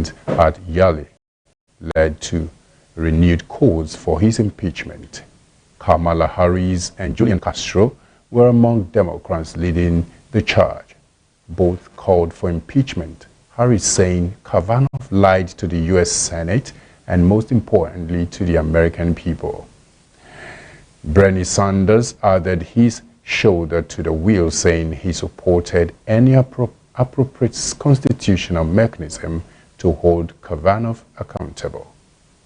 incident at Yale led to renewed calls for his impeachment. Kamala Harris and Julian Castro were among Democrats leading the charge. Both called for impeachment, Harris saying Kavanaugh lied to the U.S. Senate and most importantly to the American people. Bernie Sanders added his shoulder to the wheel, saying he supported any appropriate constitutional mechanism to hold Kavanaugh accountable.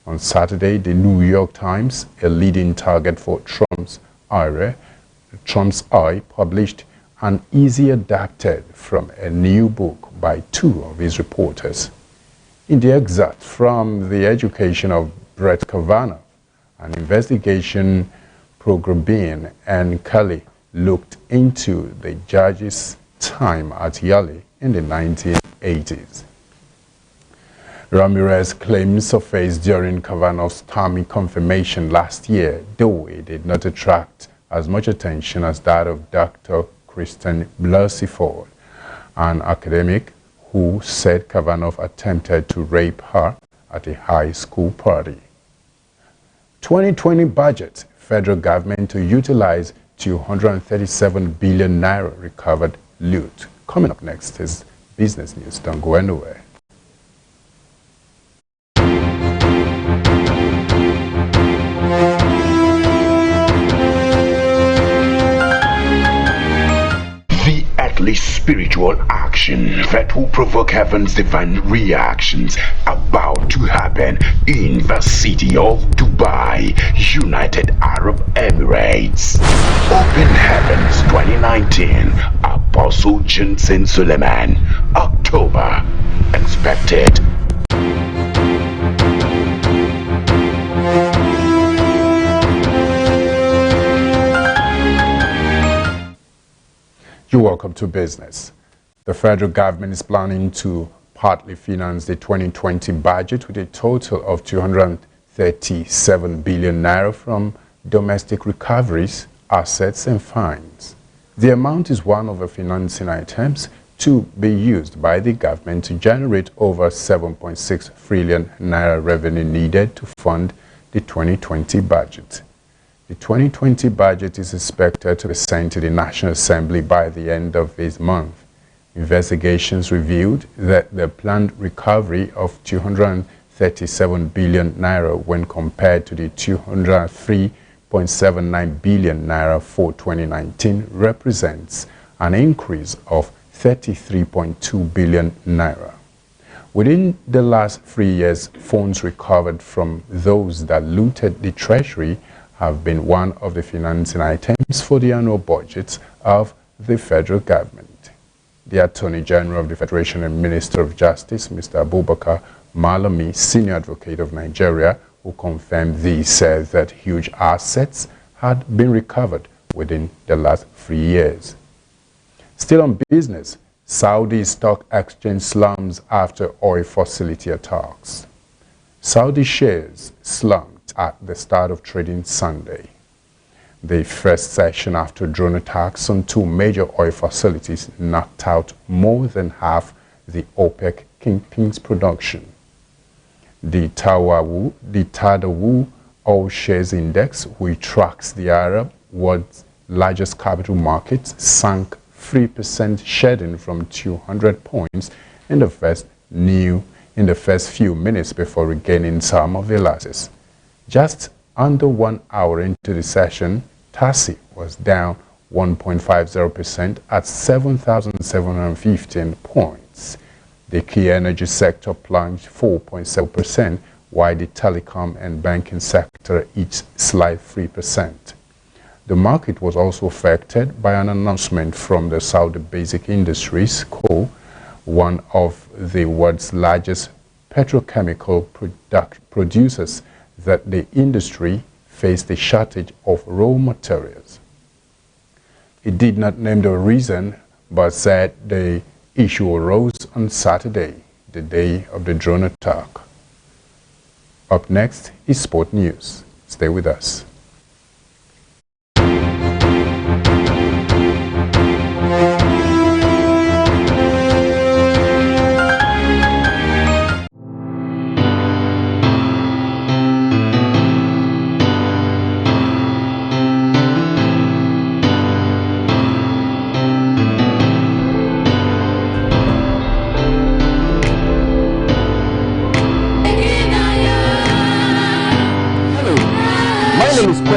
On Saturday, the New York Times, a leading target for Trump's eye, published an easy adapted from a new book by two of his reporters. In the excerpt from The Education of Brett Kavanaugh, an investigation Prograbin and Kelly looked into the judge's time at Yale in the 1980s. Ramirez's claims surfaced during Kavanaugh's term confirmation last year, though it did not attract as much attention as that of Dr. Kristen Blasey, an academic who said Kavanaugh attempted to rape her at a high school party. 2020 budget, federal government to utilize 237 billion naira recovered loot. Coming up next is business news. Don't go anywhere. Spiritual action that will provoke heaven's divine reactions about to happen in the city of Dubai, United Arab Emirates. Open Heavens 2019, Apostle Jensen Suleiman, October, expected. You're welcome to business. The federal government is planning to partly finance the 2020 budget with a total of 237 billion naira from domestic recoveries, assets and fines. The amount is one of the financing items to be used by the government to generate over 7.6 trillion naira revenue needed to fund the 2020 budget. The 2020 budget is expected to be sent to the National Assembly by the end of this month. Investigations revealed that the planned recovery of 237 billion naira when compared to the 203.79 billion naira for 2019 represents an increase of 33.2 billion naira. Within the last 3 years, funds recovered from those that looted the treasury have been one of the financing items for the annual budgets of the federal government. The Attorney General of the Federation and Minister of Justice, Mr. Abubakar Malami, Senior Advocate of Nigeria, who confirmed this, said that huge assets had been recovered within the last 3 years. Still on business, Saudi stock exchange slums after oil facility attacks. Saudi shares slumped at the start of trading Sunday. The first session after drone attacks on two major oil facilities knocked out more than half the OPEC kingpin's production. The Tadawu Oil Shares Index, which tracks the Arab world's largest capital markets, sank 3%, shedding from 200 points in the first few minutes before regaining some of the losses. Just under 1 hour into the session, TASI was down 1.50% at 7,715 points. The key energy sector plunged 4.7%, while the telecom and banking sector each slid 3%. The market was also affected by an announcement from the Saudi Basic Industries Co., one of the world's largest petrochemical producers, that the industry faced a shortage of raw materials. It did not name the reason, but said the issue arose on Saturday, the day of the drone attack. Up next is Sport News. Stay with us.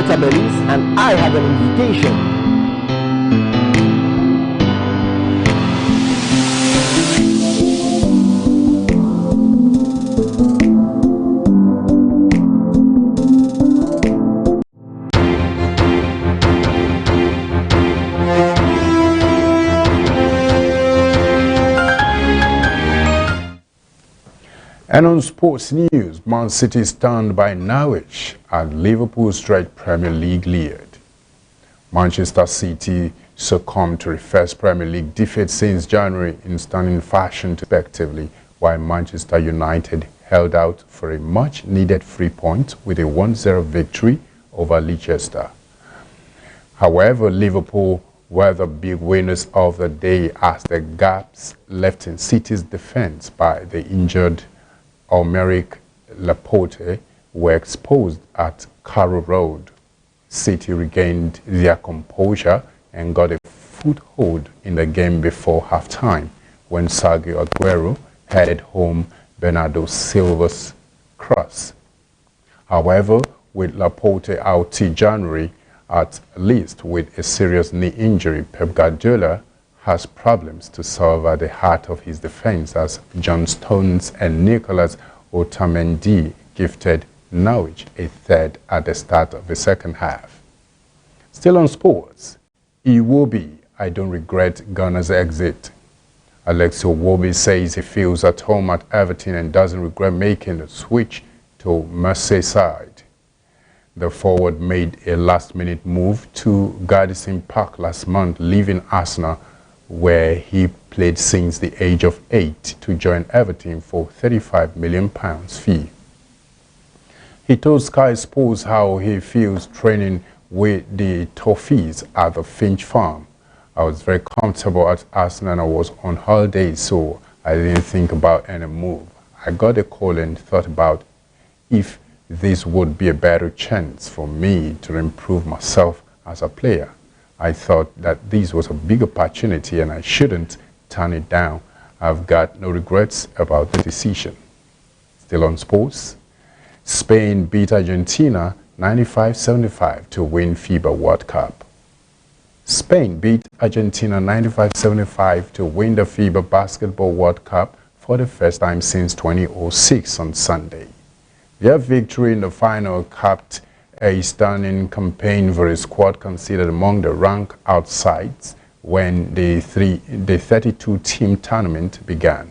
watermelons, and I have an invitation. And on sports news, Man City stunned by Norwich and Liverpool straight Premier League lead. Manchester City succumbed to the first Premier League defeat since January in stunning fashion respectively, while Manchester United held out for a much-needed 3 points with a 1-0 victory over Leicester. However, Liverpool were the big winners of the day as the gaps left in City's defense by the injured Aymeric Laporte were exposed at Carrow Road. City regained their composure and got a foothold in the game before halftime when Sergio Aguero headed home Bernardo Silva's cross. However, with Laporte out till January, at least with a serious knee injury, Pep Guardiola has problems to solve at the heart of his defense as John Stones and Nicolas Otamendi gifted Norwich a third at the start of the second half. Still on sports, Iwobi, I don't regret Ghana's exit. Alexio Iwobi says he feels at home at Everton and doesn't regret making the switch to Merseyside. The forward made a last-minute move to Goodison Park last month, leaving Arsenal, where he played since the age of 8, to join Everton for £35 million fee. He told Sky Sports how he feels training with the Toffees at the Finch Farm. I was very comfortable at Arsenal and I was on holiday, so I didn't think about any move. I got a call and thought about if this would be a better chance for me to improve myself as a player. I thought that this was a big opportunity and I shouldn't turn it down. I've got no regrets about the decision. Still on sports, Spain beat Argentina 95-75 to win FIBA World Cup. Spain beat Argentina 95-75 to win the FIBA Basketball World Cup for the first time since 2006 on Sunday. Their victory in the final capped a stunning campaign for a squad considered among the rank outsides when the 32-team tournament began.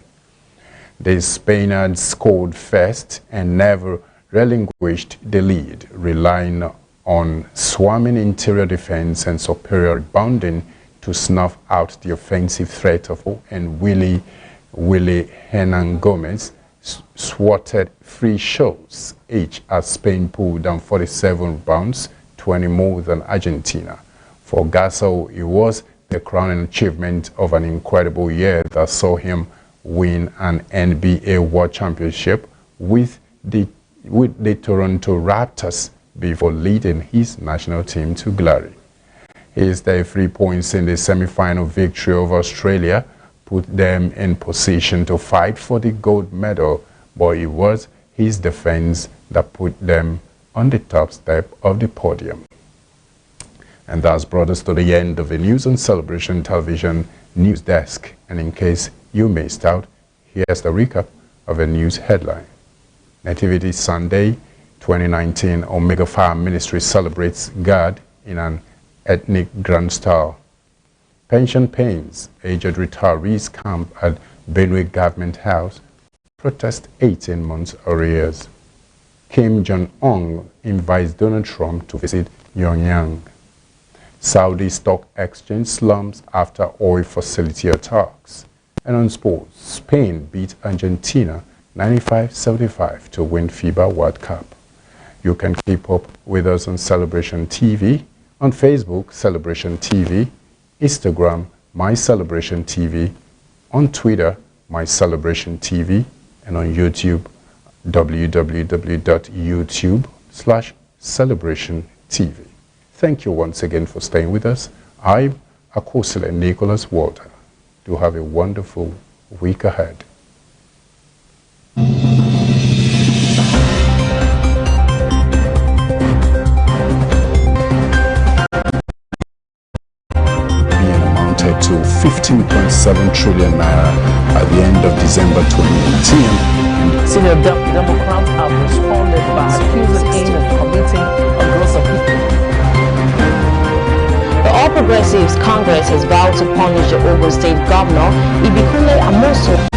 The Spaniards scored first and never relinquished the lead, relying on swarming interior defense and superior rebounding to snuff out the offensive threat of and Willie Hernan Gomez swatted 3 shots each as Spain pulled down 47 rebounds, 20 more than Argentina. For Gasol, it was the crowning achievement of an incredible year that saw him win an NBA World Championship with the Toronto Raptors before leading his national team to glory. His 33 points in the semi-final victory over Australia put them in position to fight for the gold medal, but it was his defense that put them on the top step of the podium. And that's brought us to the end of the News on Celebration Television News Desk. And in case you missed out, here's the recap of the news headline. Nativity Sunday 2019, Omega Fire Ministry celebrates God in an ethnic grand style. Pension pains, aged retirees camp at Benue Government House, protest 18 months arrears. Kim Jong-un invites Donald Trump to visit Pyongyang. Saudi stock exchange slumps after oil facility attacks. And on sports, Spain beat Argentina 95-75 to win FIBA World Cup. You can keep up with us on Celebration TV, on Facebook, Celebration TV, Instagram, My Celebration TV, on Twitter, My Celebration TV, and on YouTube, www.youtube.com/CelebrationTV. Thank you once again for staying with us. I'm Akosile Nicholas Walter. Do have a wonderful week ahead. 15.7 trillion naira at the end of December 2018. Senior Democrats have responded by accusing him of committing a gross offense. The All Progressives Congress has vowed to punish the Ogun State Governor, Ibikunle Amosu.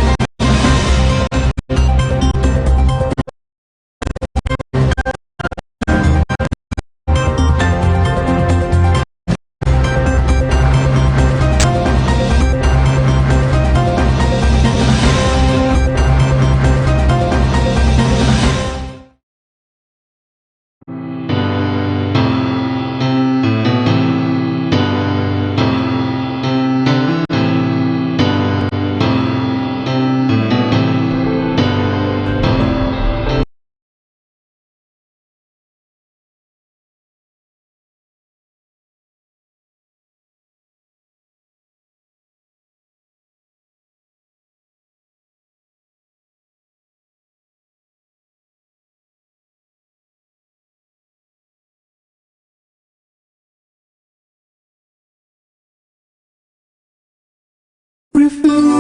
Refuse.